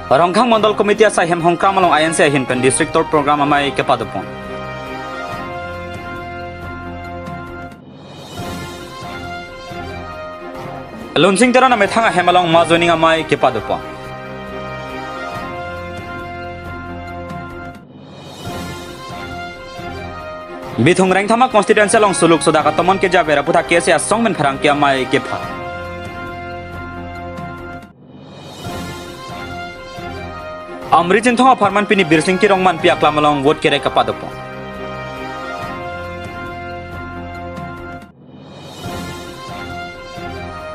Rongkhang Mandal Committee asai hem hongkam along INC hin pen district tour program amai ke padupon. Lunsing teran amai thanga hem along ma joining amai ke padupon. Bithung rang thama constituency along suluk sodaka tomon ke javera putha kese asong men pharang ke amai ke pha. Amrijin thonga farman pini birsing ki rongman pi aklam along vote kere ka padopon.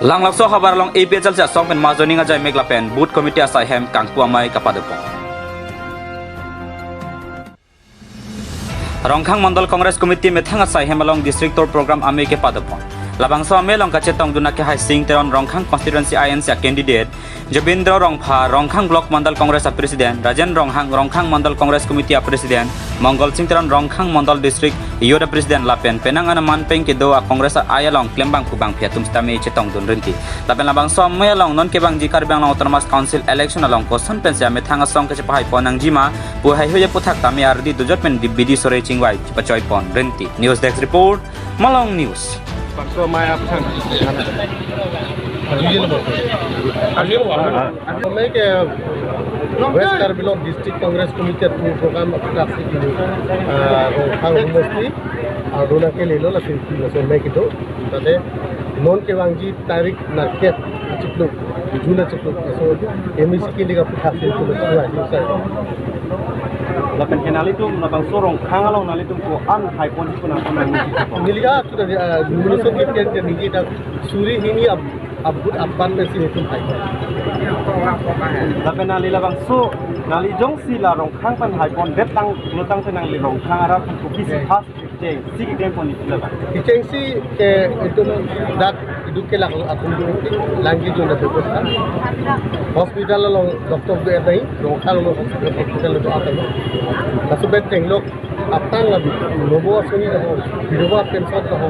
Lang lakso habar along APHL se song pen mazoni nga jai megla pen boot committee asai hem kangpu amai ka padopon. Rongkhang Mandal Congress Committee me thanga sai hem along district tour program amai ke padopon. Labangso ame long kache tong duna ke hai sing teron Rongkhang constituency INC candidate Jobindra Rongpha Rongkhang Block Mandal Congress President Rajen Rongkhang Mandal Congress Committee President Mongol Singh teron Rongkhang Mandal District Yoda President Lapen penangan manpeng ke doa Congress ayalong klembang kubang piatum stame chetong dun renti lapen labangso ame along non kebang jikar bang long autonomous council election along kosan pensia me thanga song kache pahai ponang jima pu hai hoye puthak tame ardi dujot pen dibidi sore chingwai pachoy pon renti news desk report Malong News. So my option. Make a West Carbilon District Congress Committee to program of traffic how mostly Rona ke lelo la so make it non ke wangji tarik narket chiplo juna chiplo so MEC ke liga traffic to Lapan kenali tu nabang sorong kangalong nali tu ko an high point ko na niliga tu da munisip ke niji da suri hini abud abban me sini tu high lapan nali labang so nali jong sila rong khang pan high point detang lutang tenang li rong khang arab ko kisi fast jeng sigi game pon itu laban kitengsi ke itu dat itu ke lang akun langi jo na betul hospital long doktor do edai rong khang lo hospital do atai nasubet tenglok aptang la lobo suni da ho biroba pension da ho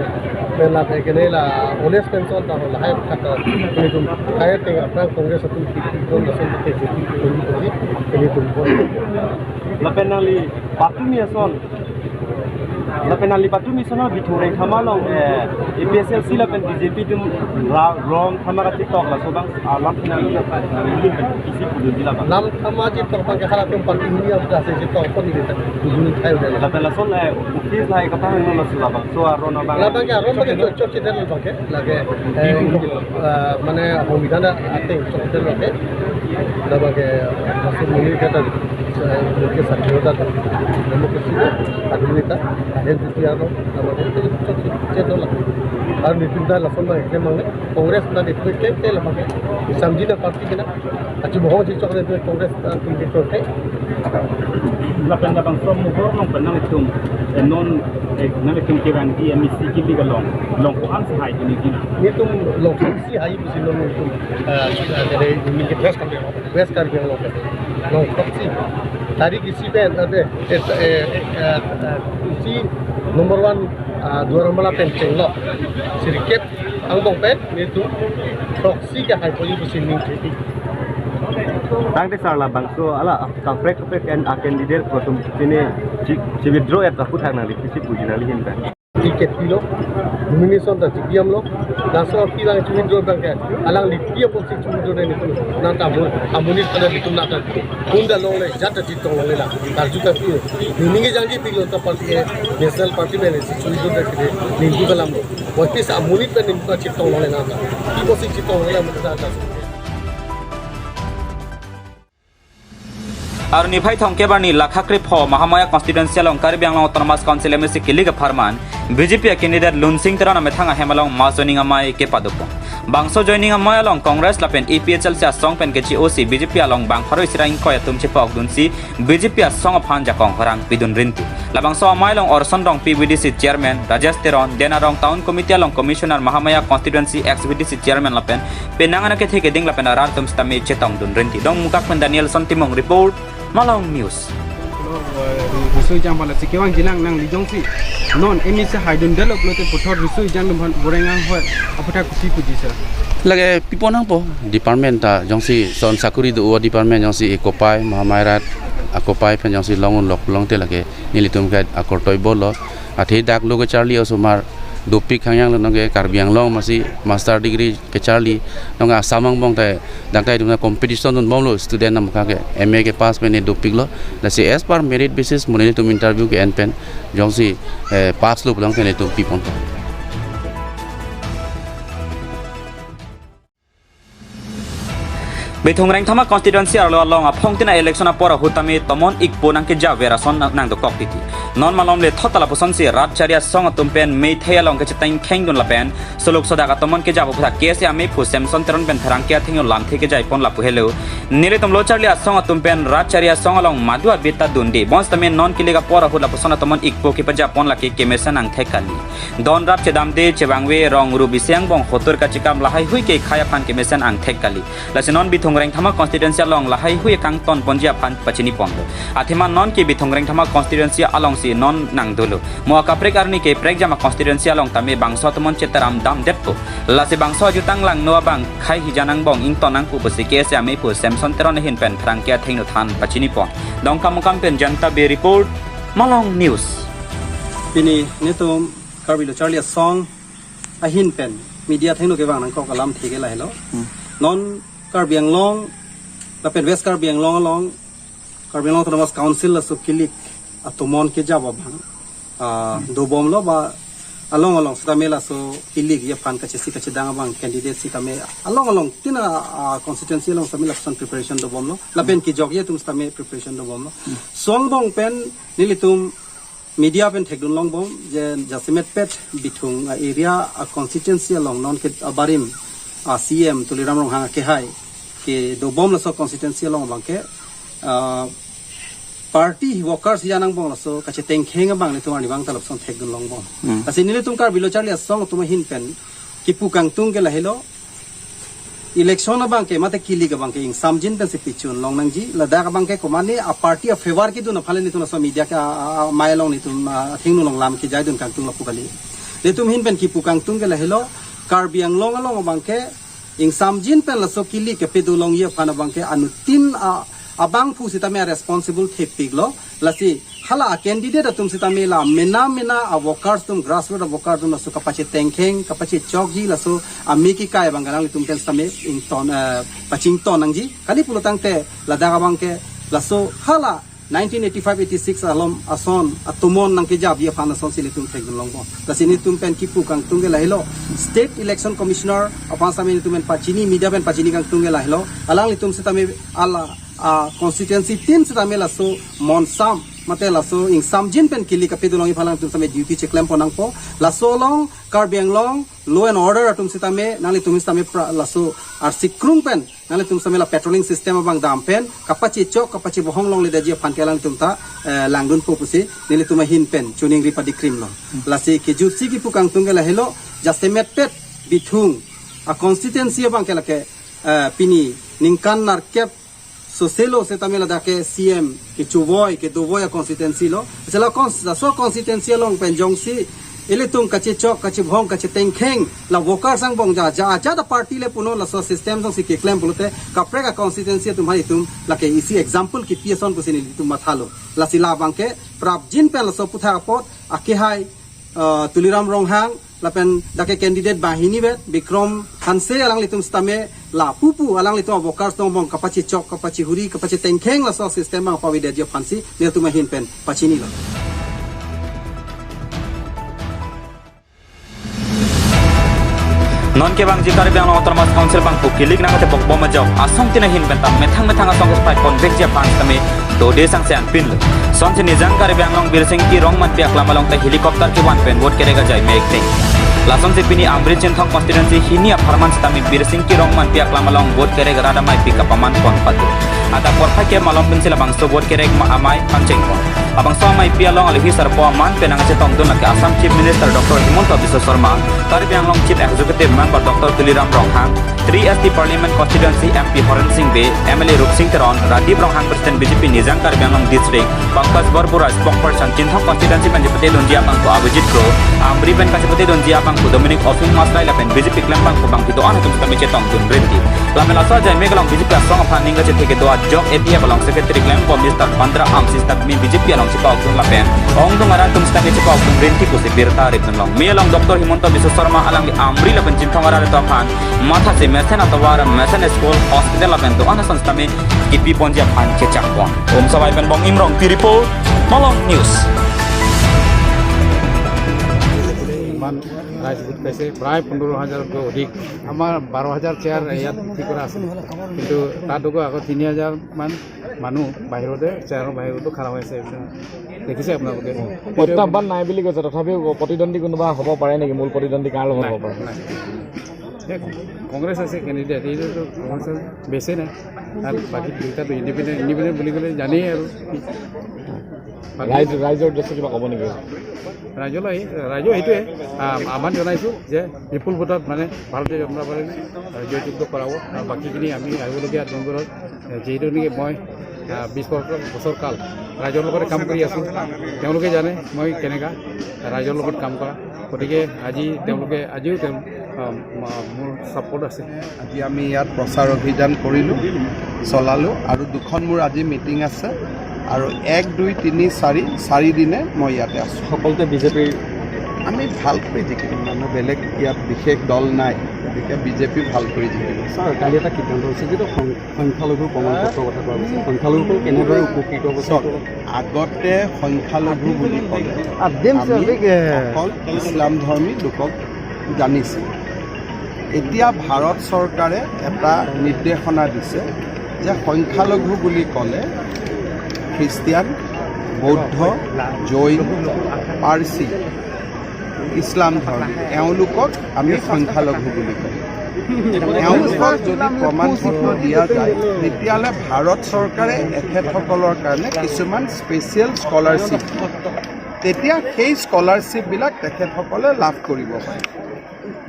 pela ke ne la honest pension da ho la hai kata ini tum hai teng aptang congress atum tikon da sun ke ini tum lapan nali patumi ason lapan ali batu misalnya biture kamalong APSL sila pen BJP tum wrong kamera TikTok lah sobang alam finali lapan ali isi kudu bila bang nam samaji terpang ke halat yang parti ini yang sudah TikTok pun ini tujuan saya udah lapan lason ukis lah kata yang lason labang so arona bang labang ke arona ke cocok cedera labang ke lagi mana pemilihan ada cocok cedera lagi labang ke masuk mulai kata ke sakit demokrasi adilita ada tiada nama itu cedera lagi और नितिनदा लफन में exam में कांग्रेस ना देखते के लफन में समझी ना party के ना अच्छी बहुत चीज चल रही है कांग्रेस तुम के करते lapan labang from muhor long penang itum non nang itum ke bang di MEC ki liga long ko an sai ni gina ये तुम लोग सी हाई बिजनेस में तुम जरे यूनियन के वेस्ट कर गए लोग सी तारीख इसी पे इसी number 1 Duaramala penting lo sirikep ang bongpet itu proxy ke high position ni jadi tang de sar labang so ala ka prek and candidate ko tum sini ci withdraw at aku thang nali kisi pujinali hin kan tiket kilo nomination da GPM lo naso kila cumi dua bangke alang lipia pun si cumi dua ni tu nanta amunit pada itu nak bunda lo le jatuh di tong le lah tarju ka tu ni janji pilo ta parti national party में si cumi dua ke नींबू कलम lo waktu sa amunit pe नींबू का चित्तों ले nanta ki posi चित्तों ले मतलब ada Ar nifai thongke bani lakhakri pho Mahamaya constituency along Karbiang autonomous council MSC kiliga farman BJP candidate Lunsing terana methanga hemalong ma joining amai ke padupo bangso joining amai along Congress lapen APHL se song pen ke OC BJP along bang haroi siraing ko yatum che pok dunsi BJP song of han jakong horang pidun rinti labangso amai along Orson rong PVDC chairman Rajesh Teron denarong town committee along commissioner Mahamaya constituency ex-BDC chairman lapen penangana ke theke ding lapen arar tum stame chetong dun rinti dong mukak pen Daniel Sontimong report Malong News. Risui jam pada sekian jilang nang lijong si non ini se haidun delok lote putar risui jam borengang hoi apa tak kusi puji sah. lagi pipon ang po department ta jong si son sakuri do department jong si ekopai mahamairat akopai pen jong si longun lok long te lagi nilitum ka akortoi bolo athi dak logo charlie osomar dopik hangyang long ge karbiang long masih master degree ke charlie nong samang bong te dangkai dum competition don bom lo student nam ka ke MA ke pass pen dopik lo la si as par merit basis muneni tum interview ke pen jong si pass lo long pen tu pipon Betong reng thama constituency arlo long a phongtina election a pora hutami tomon ikpo nang ke javera son nang do kokiti non malom le thotala poson si rat charia song tumpen mei thaya long ke chitang kheng dun lapen solok soda ka tomon ke jabo pha kese ame phu samson teron pen tharang ke thingyo lam theke jai pon lapu hello nile tom lo charlia song tumpen rat charia song long madua beta dundi bons tame non kile ka pora hula poson tomon ikpo ke pa japon la ke kemersa nang thekali don rap chedam de chebangwe rong ru bisyang bong khotor ka chikam lahai hui ke khaya phan kemersa ang thekali lasenon bi reng thama constituency along lahai hui kang ton ponjia phan pachini pondo athima non ke bithong reng thama constituency along si non nang dulu mo ka prek arni ke prek jama constituency along tame bangso tomon chetaram dam depko lase bangso jutang lang no bang khai hijanang bong ing tonang pu basi ke se ame pu samson teron hin pen thrang ke thengno than pachini pon dong kam pen janta be report malong news ini netum karbilo charlie song ahin pen media thengno ke bang nang ko kalam thege lai lo non Karbiang Long, lapen West Karbiang Long along, Karbiang Long termas council la so kilik atomon ke jawab bang, do bom lo ba along sitame la so kilik ya pan kache si kache dang bang candidate si tame along tina constituency along samila san preparation do bom lo, lapen ki jog ye tum sitame preparation do bom lo, song bong pen nilitum media pen thekdun long bom je jasimet pet bitung area constituency along non ke barim CM tuliram rong hang ke hai ke do bom la so constituency long bang ke party workers janang bong la so kache tengkheng bang ni tumani bang talap son thek long bom asin ni tum kar bilo charli song tum hin pen ki pukang tung ke la helo election bang ke mate kili ka bang ke ing samjin pen se pichun long nang ji la da ka bang ke komani a party a favor ki du na phale ni tum so media ka mai long ni tum thingnu long lam ki jai dun kang tung la pukali le tum hin pen ki pukang tung ke la helo Karbiang long along bangke ing samjin pen la so kili ke pedulong ye phana bangke anu tin abang pu sitame responsible thepig lo lasi hala candidate atum sitame la mena a workers tum grassroots workers tum so kapache tengkheng kapache chokji la so amiki kai banganang tum pen sitame ing ton paching ton nangji kali pulutang te la daga bangke la so hala 1985-86 alom ason atumon nang kejab ye phana son silitum thegulong bo tasini tumpen kipu kang tungela hilo state election commissioner apan sami tumen pachini media pen pachini kang tungela hilo alang litum sitame ala constituency team sitame la so monsam mate la so ing samjin pen kili kapidulong phalang tum same duty cheklem ponang po la so long karbiang long law and order atum sitame nali tum sitame la so ar sikrung pen nali tum same la patrolling system abang dam pen kapachi chok kapachi bohong long le daji phan kelang tum ta langdun po pusi nili tum hin pen chuning ripa dikrim lo la si ke jutsi ki pukang tungela helo jasemet pet bithung a constituency abang kela ke pini ningkan narkep so selo se tamela da ke CM ke chuvoy ke dovoy constituency lo sela so constituency long pen jongsi eletung kache chok kache bhong kache tengkheng la worker sang bong ja da party le puno la so system jong si ke claim bulute kapre ka constituency tumhari tum la ke isi example ki pieson pusini tum mathalo la sila bang ke prabjin pen la so putha pot ake hai tuliram ronghang lapen dake candidate bahini bet bikrom hanse alang litum stame la pupu alang litum workers tong bong kapachi chok kapachi huri kapachi tengkheng la so system ma pawide je phansi ne tu hin pen pachini lo non ke bang jikar bang long termas council bang pukilik nang te bok bom jaw asom tina hin bentam methang asong spy convict je pang tame to de sang se an pin lo son se nizang kar bang long birsing ki rong man piak lama long te helicopter ke wan pen vote kerega jai mek te lasom se pini amrit chen thong constituency hinia farman stami birsing ki rong man piak lama long vote kerega rada mai pika paman pon patu ada porfa ke malom bin sila bangso bor kerek ma amai panceng pon abang so amai pialong alhi sarpo man penang che tong dun ke Assam Chief Minister Dr. Himanta Biswa Sarma tar biang long Chief Executive Member Dr. Tuliram Ronghang 3ST Parliament Constituency MP Horan Singh Be MLA Rup Singh Teron Radip Ronghang President BJP Nizam tar biang long District Pankaj Barbura Spokesperson Chinthok Constituency Panjapati Donjia Bangko Abhijit Kro Amri Ben Kasipati Donjia Bangko Dominic Ofing Masrai Lapen BJP Klem Bangko Bangki to anatum kami cetong dun Renti Lamela so jai megalong BJP asong aphaning ga cethe ke to ajok etia balong Secretary Klem Bom Mr. Pandra Am Sistak mi BJP along Cipau Dun Lapen ong dong aran tum stake Cipau Dun Renti ko sipir tarif nang mi along Dr. Himanta Biswa Sarma alang Amri Lapen Chinthong aran to aphan matha se mesen atawar mesen school hospital lapen to ana sanstha me kipi ponjia phan che chakpon om sabai ben bong imrong pi report Malong News মান রাজপুত পাইছে প্রায় 15,000 অধিক আমাৰ 12,000 chair ইয়াত ঠিক কৰা আছে কিন্তু তাতোকৈ আকৌ 3,000 মান মানুহ বাহিৰতে চেয়াৰৰ বাহিৰতো খাৰা হৈ আছে দেখিছে আপোনালোকে প্ৰত্যাহ্বান নাই বুলি কৈছে তথাপিও প্ৰতিদ্বন্দ্বী কোনোবা হ'ব পাৰে নেকি মূল প্ৰতিদ্বন্দ্বী কাৰ লগত হ'ব পাৰে কংগ্ৰেছ আছে কেণ্ডিডেট এইটোতো কংগ্ৰেছ বেছি নাই আৰু বাকী দুটাটো ইণ্ডিপেণ্ডেণ্ট বুলি ক'লে জানেই আৰু ৰাইজৰ উদ্দেশ্যে কিবা ক'ব নেকি ৰাইজৰ সেইটোৱে আহ্বান জনাইছোঁ যে বিপুল ভোটত মানে ভাৰতীয় জনতা পাৰ্টীক জয়যুক্ত কৰাব আৰু বাকীখিনি আমি আহিবলগীয়া দিনবোৰত যিহেতু নেকি মই 20 বছৰ কাল ৰাইজৰ লগতে কাম কৰি আছোঁ তেওঁলোকে জানে মই কেনেকুৱা ৰাইজৰ লগত কাম কৰা গতিকে আজিও মোৰ ছাপোৰ্ট আছে আজি আমি ইয়াত প্ৰচাৰ অভিযান কৰিলোঁ চলালোঁ আৰু দুখন মোৰ আজি মিটিং আছে আৰু 1, 2, 3, 4 দিনে মই ইয়াতে আছোঁ সকলোতে বিজেপিৰ আমি ভাল কৰি জিকিম মানুহ বেলেগ ইয়াত বিশেষ দল নাই গতিকে বিজেপি ভাল কৰি জিকিম ছাৰ কালি এটা সিদ্ধান্ত হৈছে যিটো সংখ্যালঘুৰ প্ৰমাণপত্ৰৰ কথা কোৱা হৈছে সংখ্যালঘুসকল কেনেদৰে উপকৃত হৈছে আগতে সংখ্যালঘু বুলি ক'লে অকল ইছলাম ধৰ্মী লোকক জানিছিল এতিয়া ভাৰত চৰকাৰে এটা নিৰ্দেশনা দিছে যে সংখ্যালঘু বুলি ক'লে খ্ৰীষ্টিয়ান বৌদ্ধ জৈন পাৰ্চী ইছলাম ধৰ্ম এওঁলোকক আমি সংখ্যালঘু বুলি কওঁ এওঁলোকক যদি প্ৰমাণপত্ৰ দিয়া যায় তেতিয়াহ'লে ভাৰত চৰকাৰে এখেতসকলৰ কাৰণে কিছুমান স্পেচিয়েল স্কলাৰশ্বিপ তেতিয়া সেই স্কলাৰশ্বিপবিলাক তেখেতসকলে লাভ কৰিব পাৰে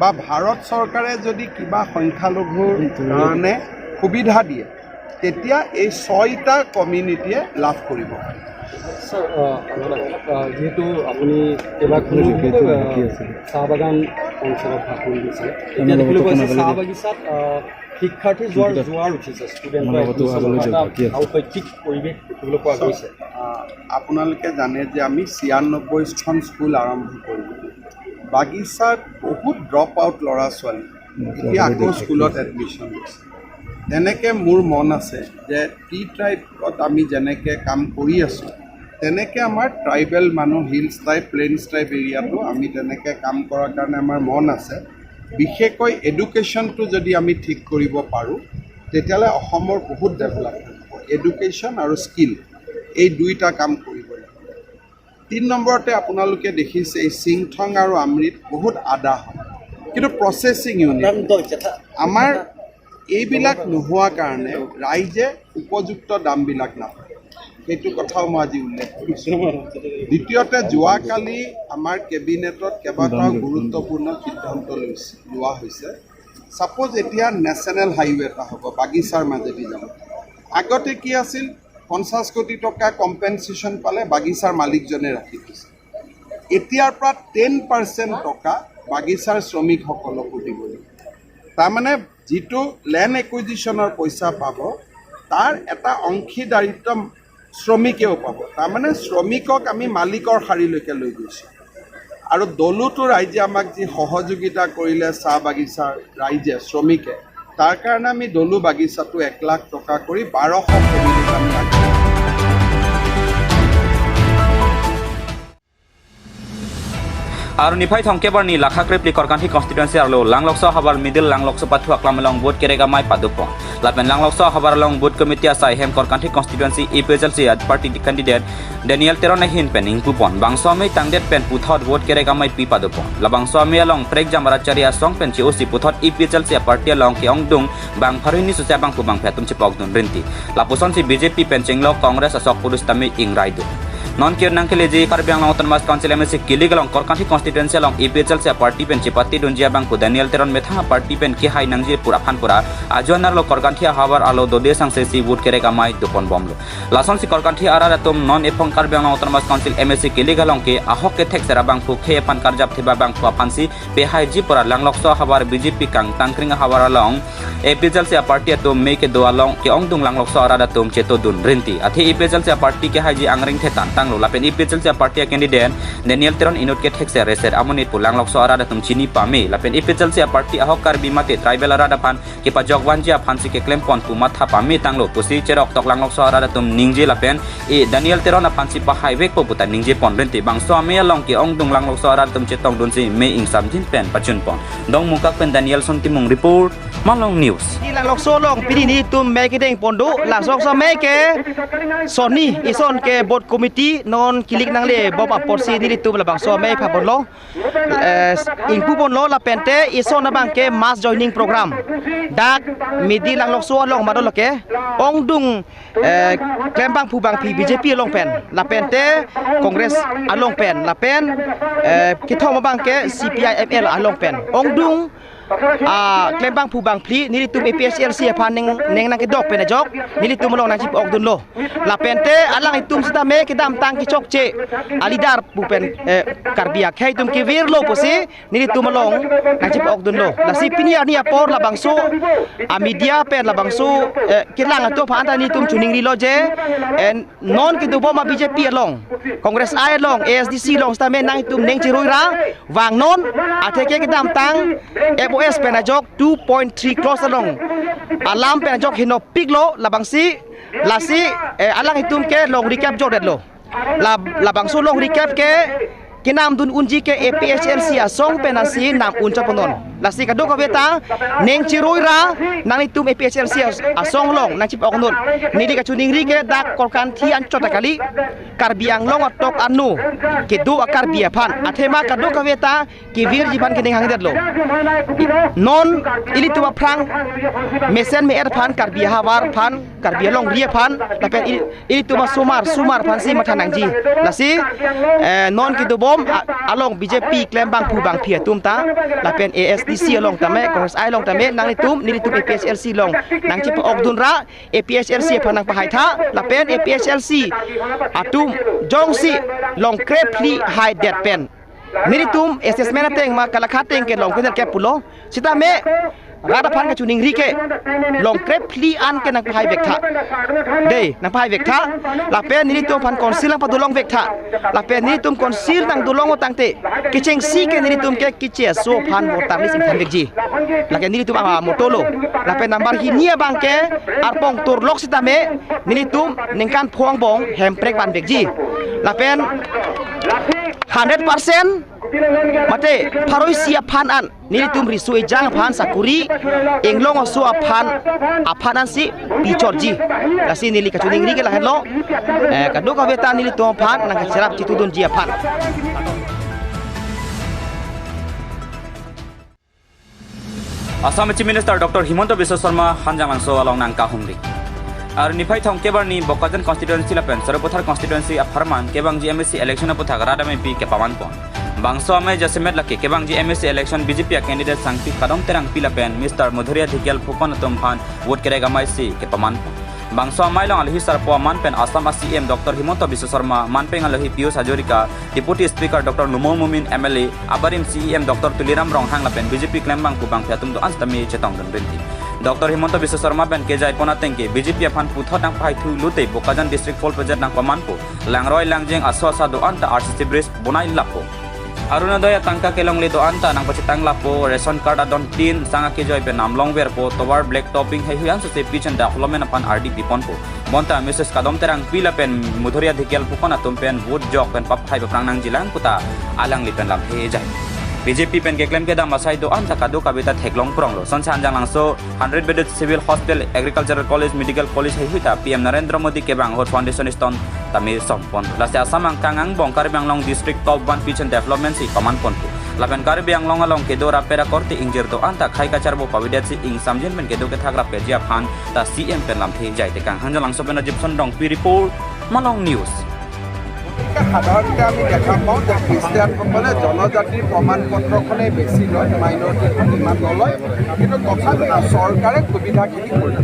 বা ভাৰত চৰকাৰে যদি কিবা সংখ্যালঘুৰ কাৰণে সুবিধা দিয়ে তেতিয়া এই 6টা কমিউনিটিয়ে লাভ কৰিব পাৰে ছাৰ যিহেতু আপুনি কেইবাখনো চাহ বাগান অঞ্চলত ভাষণ দিছে এতিয়া দেখিবলৈ পাইছে চাহ বাগিচাত শিক্ষাৰ্থী যোৱাৰ উঠিছে শৈক্ষিক পৰিৱেশ দেখিবলৈ পোৱা গৈছে আপোনালোকে জানে যে আমি 96খন স্কুল আৰম্ভ কৰিলোঁ বাগিচাত বহুত ড্ৰপ আউট ল'ৰা ছোৱালী এতিয়া আকৌ স্কুলত এডমিশ্যন লৈছে তেনেকৈ মোৰ মন আছে যে টি ট্ৰাইবত আমি যেনেকৈ কাম কৰি আছোঁ তেনেকৈ আমাৰ ট্ৰাইবেল মানুহ হিলছ ট্ৰাইব প্লেইনছ ট্ৰাইব এৰিয়াটো আমি তেনেকৈ কাম কৰাৰ কাৰণে আমাৰ মন আছে বিশেষকৈ এডুকেশ্যনটো যদি আমি ঠিক কৰিব পাৰোঁ তেতিয়াহ'লে অসমৰ বহুত ডেভেলপমেণ্ট হ'ব এডুকেশ্যন আৰু স্কিল এই দুইটা কাম কৰিব লাগিব 3 নম্বৰতে আপোনালোকে দেখিছে এই চিংথং আৰু আমৰিত বহুত আদা হয় কিন্তু প্ৰচেছিং ইউনিট আমাৰ এইবিলাক নোহোৱাৰ কাৰণে ৰাইজে উপযুক্ত দামবিলাক নাপায় সেইটো কথাও মই আজি উল্লেখ কৰিছোঁ দ্বিতীয়তে যোৱাকালি আমাৰ কেবিনেটত কেইবাটাও গুৰুত্বপূৰ্ণ সিদ্ধান্ত লোৱা হৈছে ছাপ'জ এতিয়া নেশ্যনেল হাইৱে এটা হ'ব বাগিচাৰ মাজেদি যাব আগতে কি আছিল 50 কোটি টকা কম্পেনচেশ্যন পালে বাগিচাৰ মালিকজনে ৰাখি দিছে এতিয়াৰ পৰা 10% টকা বাগিচাৰ শ্ৰমিকসকলকো দিব লাগিব তাৰমানে যিটো লেণ্ড একুইজিশ্যনৰ পইচা পাব তাৰ এটা অংশীদাৰিত্ব শ্ৰমিকেও পাব তাৰমানে শ্ৰমিকক আমি মালিকৰ শাৰীলৈকে লৈ গৈছোঁ আৰু দলোতো ৰাইজে আমাক যি সহযোগিতা কৰিলে চাহ বাগিচাৰ ৰাইজে শ্ৰমিকে তাৰ কাৰণে আমি দলো বাগিচাটো 1 লাখ টকা কৰি 1200 ফেমিলিক আমি Aru nifai thongkebar ni lakha krepli korkanthi constituency arlo langlokso habar middle langlokso pathu aklamlong vote kerega mai padupon lapen langlokso habar long vote committee asai hem korkanthi constituency EPSLC party candidate Daniel Teron hin pening pupon bangso mai tangdet pen puthot vote kerega mai pi padupon labangso mai along prek jamarachari asong pen COC puthot EPSLC party along ki ongdung bang pharini sucha bang pubang phatum chepok dun rinti lapuson si BJP pen chenglok congress asok purus tami ingraidu non kir nang keleji karbiang long autonomous council MSC kiligalong korkanthi constituency long EPSLC party pen chipati dunjia bang ku Daniel Teron methanga party pen ki hai nangji pura phanpura ajonar lo korkanthi habar alo dode sang se si vote kerega mai dupon bomlo lason si korkanthi arara tum non epong karbiang long autonomous council MSC kiligalong ke ahok ke thek sera bang ku khe pan karjap thiba bang ku pansi pe hai ji pura langlokso habar BJP kang tangkring habar along EPSLC party to me ke do along ke ongdung langlokso arara tum cheto dun rinti athi EPSLC party ke hai ji angring thetan lo lapen EPSLC party candidate Daniel Teron inut ke thekse reser amonit pulang lokso arada tum chini pame lapen EPSLC party ahok karbi mate tribal arada pan ke pajok wanja phansi ke claim pon pu matha pame tanglo pusi cherok tok lang lokso arada tum ningje lapen e Daniel Teron phansi pa highway po puta ningje pon renti bangso ame along ke ongdung lang lokso arada tum chetong dunsi me insam jin pen pachun pon dong mukak pen Daniel son timung report Malong News lang lokso long pidi ni tum me ke deng pondu lang sok sa me ke soni ison ke board committee non kilik nang le bob porsi ni tu la bang so me pha bon lo ingpu bon lo la pente iso na bang ke mass joining program dak midi lang lok so long ma do ke ong dung klem bang pu bang pi BJP long pen la pente congress along pen la pen ki thoma bang ke CPI ML along pen ong dung klem bang pu bang pli ni tu EPSLC phan neng nang ke dok pen jok ni tu molong nang chip ok dun lo la pente alang itum sita me ke dam tang ki chok che alidar pu pen karbia khai tum ki vir lo posi ni tu molong nang chip ok dun lo la si pinia ni apor la bangso a media pen la bangso kilang ato phan ta ni tum chuning ri lo je en non ki tu bo ma BJP along congress ai along ASDC long sta me nang tum neng chiroi ra wang non atheke ke dam tang FOS penajok 2.3 close along alam penajok hino piglo labangsi lasi alang hitum ke long recap jodet lo labangso long recap ke kinam dun unji ke EPSLC asong penasi nam unca ponon lasi kadok kabeta neng chiroi ra nang itum EPSLC asong long nang chip oknun nidi ka chuning ri ke dak korkan thi an chota kali karbiang long atok anu ke do akar bia phan athema kadok kabeta ki vir jiban ke neng hangdet lo non ili tu prang mesen me er phan karbia hawar phan karbia long ria phan lapen ili tu sumar phan si mathanang ji lasi non ki do along BJP claim bang pu bang phia tum ta lapen ASDC along tame congress ai long tame nang nitum ni tum EPSLC long nang chip ok dun ra EPSLC phanang pahai tha lapen EPSLC atum jongsi long crepli high dead pen ni tum assessment ateng ma kala khateng ke long ke pulo sita me rada phan ka chuning ri ke long crepli an ke nang pahai vek tha dei nang pahai vek tha lapen ni tum phan konsil lang padulong vek tha lapen ni tum konsil nang dulong tangte kicheng si ke ni tum ke kiche so phan votar ni sing thamek ji laken ni tum motolo lapen number hi nia bang ke arpong tur lok sita me ni tum ningkan phuang bong hem prek ban vek ji lapen 100% mate paroi sia phan an ni tum risui jang phan sakuri englong so aphan an si pichor ji lasi ni ka chuning ri ke la hello ka do ka beta ni tum phan nang serap chitu dun ji phan Assam Chief Minister Dr. Himanta Biswa Sarma hanjang langso along nang ka humri ar nifai thong kebar ni Bokajan constituency la pen Sarapothar constituency a Farman kebang GMSC election apotha garada me pi ke pawan pon bangso ame jasemet laki kebang GMSC election BJP candidate sangpi kadom terang pila pen Mr. Mudhuria Dhikyal Phukon atom phan vote kerega mai si ke paman pon bangso amai long alhi sarpo man pen Assam CM Dr. Himanta Biswa Sarma man pen alhi Piyush Hajorika Deputy Speaker Dr. Numon Mumin MLA abarim CM Dr. Tuliram Ronghang la pen BJP claim bang ku bang phatum do anstami chetong don benti Dr. Himanta Biswa Sarma ben kejai pona tengke BJP phan puthot nang phai thu lute Bokajan district pol project nang pamanpo langroi langjeng aswa sa do anta RCC bridge bonai lapo Arunodaya tangka kelong lido anta nang pacitang lapo ration card adon tin sanga ke joy benam longwear po tower black topping hai huyan so se pitch and development upon RDP ponpo monta Mrs kadom terang pila pen mudhoria dhikel pukona tumpen wood jok pen pap hai prang nang jilang puta alang lipen lam he jai BJP pen ke claim ke da masai do anta kadu kabita theklong prong lo son sanjang langso 100 bedded civil hospital agricultural college medical college hai huita PM Narendra Modi ke bang hot foundation stone tamir sompon lase asamang kangang bongkar bang long district top 1 pitch and development si command ponpo lapen kar bang long along ke dora pera korte injir do anta khai ka charbo pawidet si ing samjen pen ke do ke thagra pe jia khan ta CM pen lam the jai te kang hanjang langso pen jipson dong pi report Malong News সাধাৰণতে আমি দেখা পাওঁ যে খ্ৰীষ্টিয়ানসকলে জনজাতিৰ প্ৰমাণ পত্ৰখনেই বেছি লয় মাইনৰিটিখন ইমান নলয় কিন্তু তথাপিও চৰকাৰে সুবিধাখিনি কৰি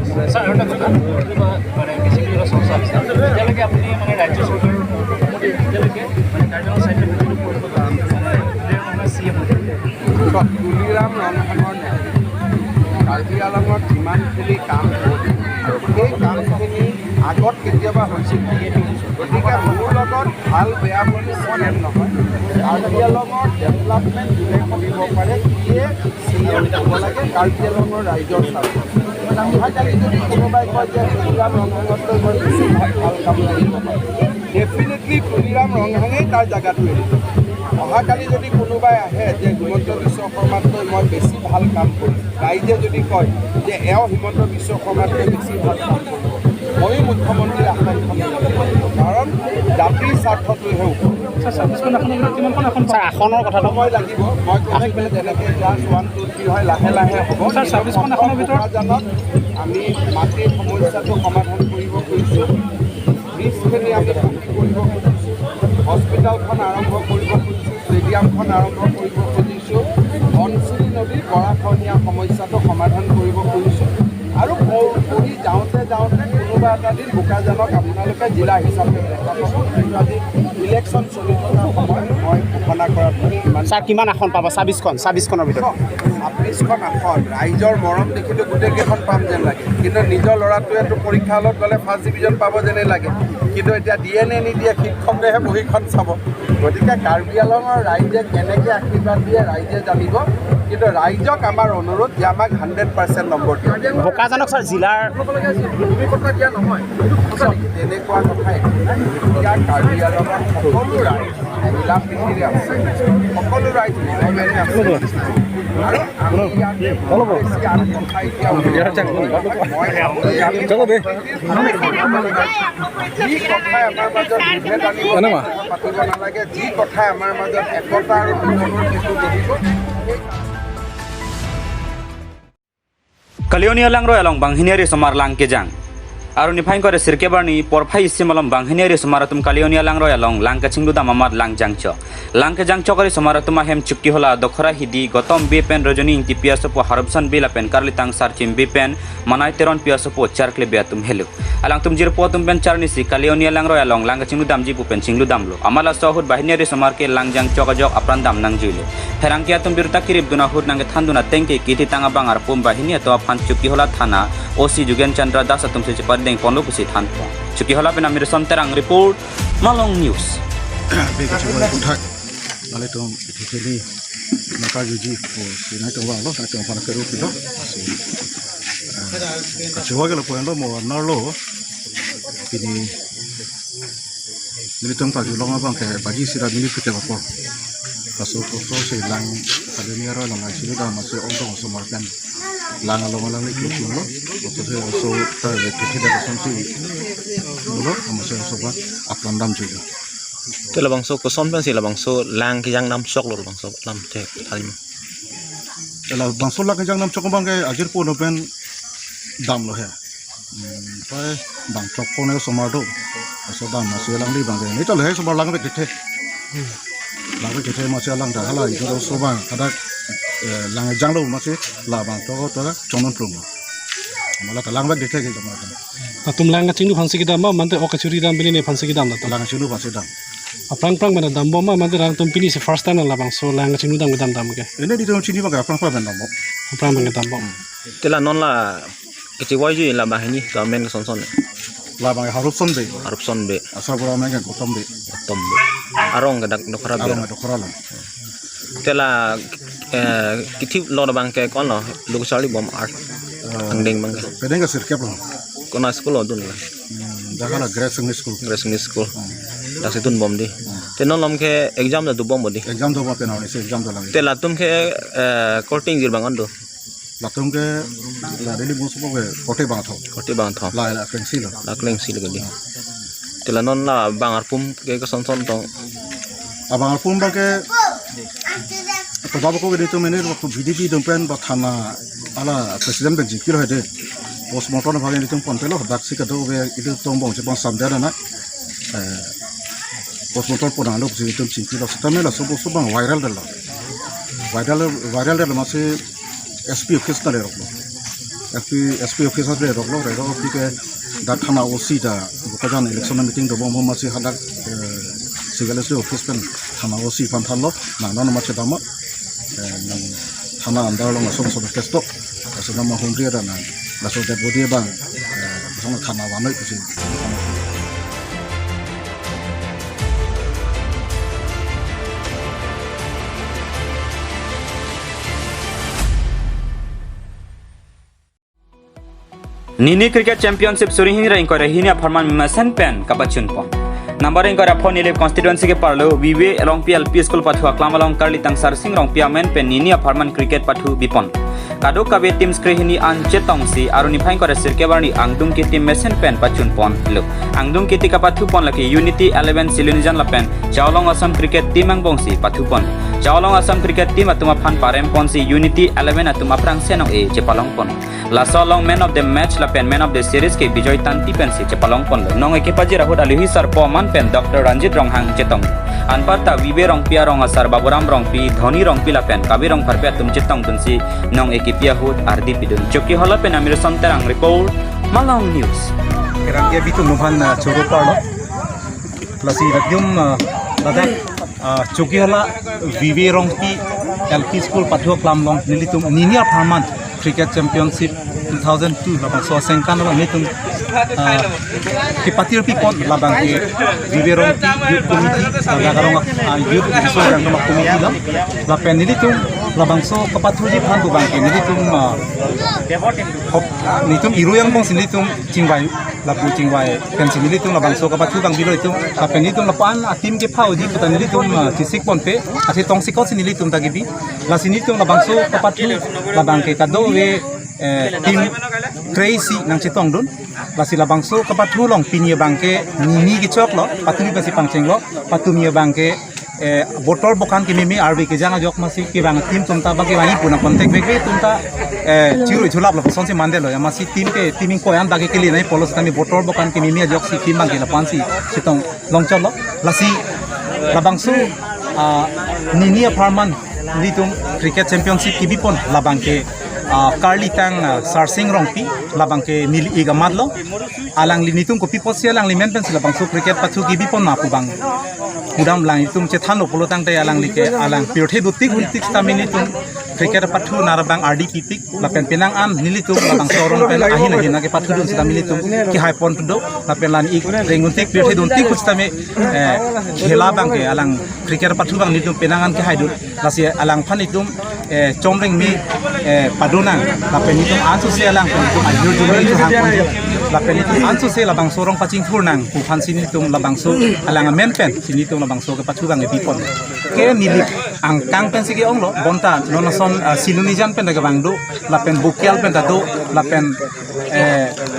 তুলিৰাম ৰংঘাঙৰ কাৰ্বি আংলঙত যিমানখিনি কাম হ'ল সেই কামখিনি আগত কেতিয়াবা হৈছিল গতিকে মোৰ লগত ভাল বেয়া বুলি মনে নহয় কাৰ্বি আংলঙৰ ডেভেলপমেণ্ট যোনে কৰিব পাৰে সিয়ে CM হ'ব লাগে কাৰ্বি আংলঙৰ ৰাইজৰ স্বাৰ্থ অহাকালি যদি কোনোবাই কয় যে তুলিৰাম ৰংঘাঙতকৈ মই বেছি ভাল কাম কৰিব পাৰোঁ ডেফিনেটলি তুলিৰাম ৰংঘাঙেই তাৰ জেগাটো এৰিব অহাকালি যদি কোনোবাই আহে যে হিমন্ত বিশ্ব শৰ্মাতকৈ মই বেছি ভাল কাম কৰিম ৰাইজে যদি কয় যে এওঁ হিমন্ত বিশ্ব শৰ্মাতকৈ বেছি ভাল কাম কৰিম ময়ো মুখ্যমন্ত্ৰী আসনখন কাৰণ জাতিৰ স্বাৰ্থটোহে আসনৰ কথাটো সময় লাগিব মই কৈছোঁ যেনেকৈ ক্লাছ 1 2 3 হয় লাহে লাহে হ'ব জানত আমি মাটিৰ সমস্যাটো সমাধান কৰিব খুজিছোঁ ব্ৰিজখিনি আমি পকী কৰিব খুজিছোঁ হস্পিটেলখন আৰম্ভ কৰিব খুজিছোঁ ষ্টেডিয়ামখন আৰম্ভ কৰিব খুজিছোঁ ধনশিৰি নদীৰ গৰাখহনীয়া সমস্যাটো সমাধান কৰিব খুজিছোঁ আৰু কৰি যাওঁতে যাওঁতে কোনোবা এটা দিন বোকাজানক আপোনালোকে জিলা হিচাপে দেখা পাব আজি ইলেকশ্যন চলি থকা সময়ত মই ঘোষণা কৰাত ছাৰ কিমান আসন পাব 26খনৰ ভিতৰত 26খন আসন ৰাইজৰ মৰম দেখিলে গোটেইকেইখন পাম যেন লাগে কিন্তু নিজৰ ল'ৰাটোৱেতো পৰীক্ষা হলত গ'লে ফাৰ্ষ্ট ডিভিজন পাব যেনেই লাগে কিন্তু এতিয়া দিয়ে নে নিদিয়ে শিক্ষকেহে বহীখন চাব গতিকে কাৰ্বি আংলঙৰ ৰাইজে কেনেকৈ আশীৰ্বাদ দিয়ে ৰাইজে জানিব কিন্তু ৰাইজক আমাৰ অনুৰোধ যে আমাক 100% নম্বৰ দিয়ে বোকাজানক ছাৰ জিলাৰ কথা দিয়া নহয় তেনেকুৱা কথা একো নাই এতিয়া কাৰ্বি আংলঙৰ সকলো ৰাইজ জিলা পৃথিৱীৰে আছে সকলো ৰাইজ মিলমেৰে আছে আৰু আমি ইয়াতে বেছি আৰু কথা এতিয়া যি কথাই আমাৰ মাজত বিভেদ আনিব পাতিব নালাগে যি কথাই আমাৰ মাজত একতা আৰু মিলনৰ সেইটো দেখিব Kalionia lang royalong banghineri somar lang kejang. Aruni phain kore sirke barni porphai simalom banghineri somaratum Kalionia lang royalong lang kachingdu da mamad lang jangcho. Lang kejangcho kore somaratum ahem chukki hola dokhora hidi gotom bepen rojoni inti piasopo harupsan bilapen karlitang sarchim bepen manai teron piasopo charkle beatum helu. Alang tum jirpo tum pen charnisi Kalionia lang royalong lang kachingdu damji pupen chinglu damlo. Amala sohud banghineri somar ke lang jangcho kajok aprandam nang juile. Herangkia tum biruta kirib duna hud nang thanduna tengke kiti tanga bangar pum bahini atau aphan chukki hola thana OC Jugen Chandra Das atum se deng pondok kusi thanpo chuki hola pena mir terang report Malong News bega coba kuntak nale tom iteli maka juji po sinai to walo sa to para keru pito coba kalau poin lo mo narlo ini militum pa julong abang ke bagi sira milik kita apa pasal foto selang Kalionia ro lang asilo da masih ontong somarkan lang along itu lo betul so target kita konsumsi dulu masih sobat aprandam juga itu labang so koson kan sih labang so lang kijang nam sok lo labang so lam tek halim kalau bang so lang kijang nam sok bang ke ajar pun open dam lo ya pai bang sok pun itu somardo so dam masih lang di bang ini kalau somar lang begitu lang begitu masih lang dah lah itu so bang ada lang janglo masih labang to conon promo malah lang bag dekhe gitu macam tum lang ngacing du phansi kidam ma mante okachuri dam bini ne phansi kidam na lang chulu pasti dam aprang prang mana dam bo ma mante rang tum pini se first time labang so lang ngacing du dam dam ke ini di dalam sini bang aprang dam bo aprang bang dam bo tela non la keciwai ju la bahini government ke sonson labang harus son be asal pura mereka gotom be arong gadak dokara be arong dokara lah Tela kitip lo bang ke kon lo lu Charlie bom art angding bang Pedeng ka sirkep lo. kona school odun la Dakala Gresham School. Racing school dak situn bom di tenon lom ke exam da du bom di Exam do ma pena ni se exam do lang. tela tum ke courting gir bang ando Latung ke la deli mo supo ke kote ba tho. koti bang tho La kensi lo. la kleng sil gadi tela non la bang arpum ke son tong Abang alpun ba ke to babo ko de to mene ko VDP dompen ba thana ala president ben jikir hede. Bos motor na bhagen itung pon pelo dak sika do be itu tong bong se pon samdara na. Bos motor pon alo se itung jikir lo stamela so bos bang viral dalo. Viral dalo mase SP office na le roklo. SP office na le roklo re ro ke dak thana OC da ko jan election meeting do bong mase hadak Segala office pen thana OC pan thallo na na ma chedama nang thana andar lo maso so kesto so na ma hundri ra na la so dead body bang so thana wa noi kusin Nini Cricket Championship Surihini Rain Kore Hinia Farman Masan Pen Kapachun Pon. Number in Kora Pon Ile constituency ke Parlo, Vive Long PLP School Pathu Aklamalong Karli Tang Sarsing Rong Piamen Pen Ninia Farman Cricket Pathu Bipon. Kado Kabe Team Skrihini An Chetong Si Aruni Phain Kore Sirkebarni Angdung Ki Team Masan Pen Pachun Pon. Lo Angdung Ki Tika Pathu Pon Laki Unity 11 Silunijan Lapen Chawlong Assam Cricket Team Angbong Si Pathu Pon. Chawlong Assam Cricket Team Atuma Phan Parem Pon Si Unity 11 Atuma Prang Senong E Chepalong Pon. Lasolong Man of the Match Lapen Man of the Series ke Bijoy Tanti Pen Si Chepalong Pon. Nong Ekipaji Rahut Ali Hisar Poman Pen Dr. Ranjit Ronghang Chetong. Anparta Vive Rong Pia Rong Asar Baburam Rong Pi Dhoni Rong Pi Lapen Kabi Rong Parpia Tum Chetong Tunsi Nong Ekipia Hut Ardi Pidun. Choki Hola Pen Amir Sonterang Report Malang News. Kerang dia bitu nuhan coro parlo. Lasi rakyum dadak choki hala Vive Rong Pi LP School Pathu Klamlong nilitum Ninia Farman Cricket Championship 2002 labang so sengkan lo nitum ki patir pi pon labang ke Vive Rong Pi youth committee lagarong youth so yang nama committee lam lapen nilitum labang so kapathuji phan tu bang ke nilitum nitum iru yang bong sinitum cingwai lapu cingwai kan sinitum labang so kapathu bang bilo itu lapen nitum lapan atim ke phau di putan nilitum tisik pon pe ati tong sikot sinitum tagibi la sinitum labang so kapathu labang ke kado we tim crazy nang citong dun lasi labang so kapathu long pinia bangke ni gi chok lo patuni pasi pangcheng lo patumia bangke botol bokan ki mimi arbi ke jana jok masi ki bang tim tumta bagi wani puna kontek bege tumta chiru chulap lo sonse mande lo masi tim ke timing ko yan bagi ke li nai polos tami botol bokan ki mimi jok si tim bangke la pansi citong long chol lo lasi labang so Ninia Farman litum Cricket Championship ki bipon labang ke Karli Tang Sarsing Rongpi labang ke nili igamat lo alang linitum ko pipo sia lang limen pen labang so cricket pathu gi bipon na pubang udam lang itum chethan lo polotang te alang like alang pirthe dutik huntik stamini tum cricket pathu narabang RDP pik lapen penang an nilitum labang sorong pen ahin ahin ke pathu dun stamini tum ki hai pon do lapen lan ik renguntik pirthe duntik kustame khela bang ke alang cricket pathu bang nitum penangan ke hai dun lasi alang phan itum chomring mi padunang lapen itum ansu se alang itum ajur jumri itu hang pon lapen itum ansu se labang sorong pacing furnang pu phan sini itum labang so alang men pen sini itum labang so ke pathu bang e bipon ke nili ang kang pen sigi ong lo bonta nonoson silunijan pen daga bang do lapen bukial pen da do lapen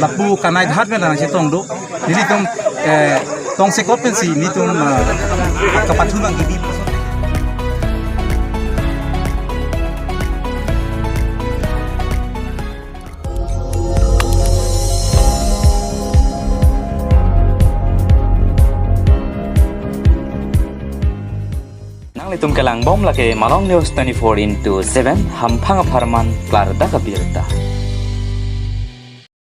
lapu kanai dhat pen da chitong do nili itum tong se pen si nitum ka pathu bang e bipon Litum kelang bom lagi Malang News 24/7 Hampang Farman Klarda Kabirta.